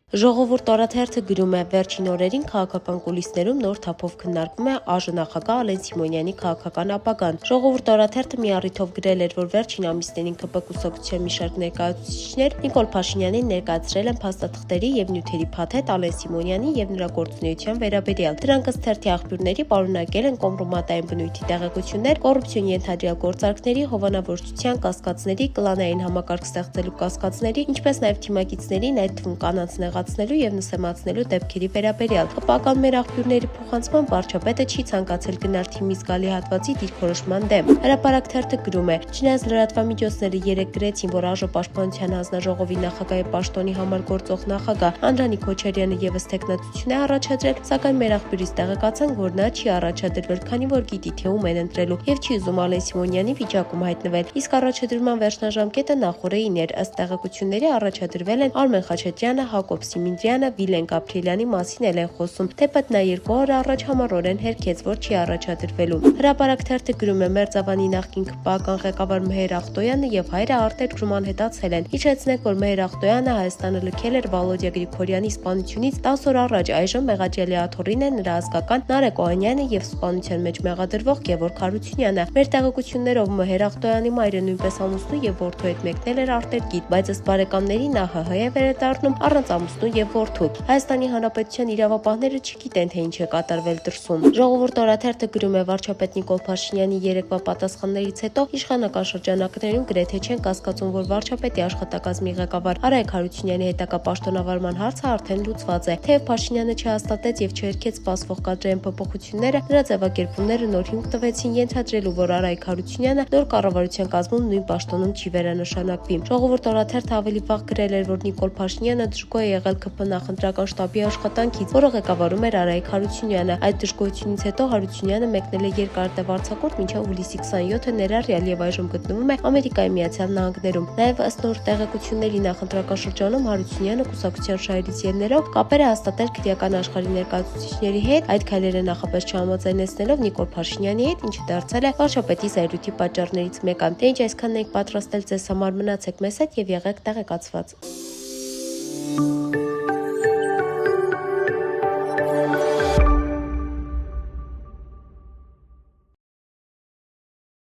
Ժողովուրդ օրաթերթը գրում է, վերջին օրերին քաղաքական կուլիսներում նոր թափով քննարկվում է ԱԺ նախագահ Ալեն Սիմոնյանի քաղաքական ապագան։ Ժողովուրդ օրաթերթը մի առիթով գրել էր, որ վերջին ամիսներին ԿՊ կուսակցության մի շարք ներկայացուցիչներ Նիկոլ Փաշինյանին ներկայացրել են փաստաթղթերի եւ նյութերի փաթեթ Ալեն Սիմոնյանի եւ նրա գործունեության վերաբերյալ։ Դրանք ըստ թերթի աղբյուրների պարունակել են կոմպրոմատային բնույթի տեղեկություններ, կոռուպցիոն ենթադրյալ գործարքների, հովանավորչության կասկածների, կլանային համակարգ ստեղծելու կասկածների, ինչպես նաեւ թիմակիցներին, այդ թվում կանանց նեղացնելու եւ նսեմացնելու դեպքերի վերաբերյալ։ ԿՊ-ական մեր աղբյուրների փոխանցմամբ վարչապետը չի ցանկացել գնալ թիմի զգալի հատվածի դիրքորոշման դեմ։ Հրապարակ թերթը գրում է. «Չնայած լրատվամիջոցները երեկ գրեցին, որ ԱԺ պաշտպանության հանձնաժողովի նախագահի պաշտոնի համար գործող նախագահ Անդրանիկ Քոչարյանը եւս տեխնատություն է առաջադրել, սակայն մեր աղբյուրից տեղեկացանք, որ նա չի առաջադրվել, քանի որ գիտի, թե ում են ընտրելու եւ չի ուզում Ալեն Սիմոնյանի վիճակում հայտնվել։ Իսկ առաջադրման վերջնաժամկետը նախորդին էր, ըստ տեղեկությունների առաջադրվել են Արմեն Խաչատրյանը, Հակոբ Սիմինդրյանը, Վիլեն Գաբրիելյանի մասին էլ են խոսում, թեպետ նա 2 օր առաջ համառորեն հերքեց, որ չի առաջադրվելու»։ Հրապարակ թերթը գրում է. «Մերձավանի նախկին ԿՊ-ական ղեկավար Մհեր Ախտոյանը եւ հայրը արտերկրում անհետացել են։ Իջեցնենք, որ Մհեր Ախտոյանը Հայաստանը լքել էր Վալոդիա Գրիգորյանի սպանությունից 10 օր առաջ, այժմ մեղադրելի աթոռին է նրա ազգական Նարեկ Օհանյանը եւ սպանության մեջ մեղադրվող Գևորգ Հարությունյանը։ Մեր տեղեկություններով Մհեր Ախտոյանի մայրը նույնպես ամուսնու եւ որդու հետ մեկնել էր արտերկիր, բայց ըստ բարեկամների նա ՀՀ է վերադառնում առանց ամուսնու եւ որդու։ Հայաստանի Հանրապետության իրավապահները չգիտեն, թե ինչ է կատարվել դրսում»։ Ժողովուրդ օրաթերթը գրում է. «Վարչապետ Նիկոլ Փաշինյանի երեկվա պատասխաններից հետո իշխանական շրջանակներում գրեթե չեն կասկածում, որ վարչապետի աշխատակազմի ղեկավար Արայք Հարությունյանի հետագա պաշտոնավարման հարցը արդեն լուծված է։ Թեև Փաշինյանը չհաստատեց եւ չհերքեց սպասվող կադրային փոփոխությունները, նրա ձևակերպումները նոր հիմք տվեցին ենթադրելու, որ Արայք Հարությունյանը նոր կառավարության կազմում նույն պաշտոնում չի վերանշանակվի։ Ժողովուրդ օրաթերթը ավելի վաղ գրել էր, որ Նիկոլ Փաշինյանը դժգոհ է եղել ԿՊ նախընտրական շտաբի աշխատանքից, որը ղեկավարում էր Արայք Հարությունյանը։ Այդ դժգոհությունից հետո Հարությունյանը մեկնել է երկարատև արձակուրդ մինչև հուլիսի 27-ը ներառյալ եւ այժմ գտնվում է Ամերիկայի Միացյալ Նահանգներում։ Նաեւ ըստ նոր տեղեկությունների նախընտրական շրջանում Հարությունյանը կուսակցության շահերից ելնելով կապեր է հաստատել քրեական աշխարհի ներկայացուցիչների հետ, այդ քայլերը նախապես չհամաձայնեցնելով Նիկոլ Փաշինյանի հետ, ինչը դարձել է վարչապետի զայրույթի պատճառներից մեկը։ Դե ինչ այսքանն ենք պատրաստել ձեզ համար, մնացեք մեզ հետ եւ եղեք տեղեկացված։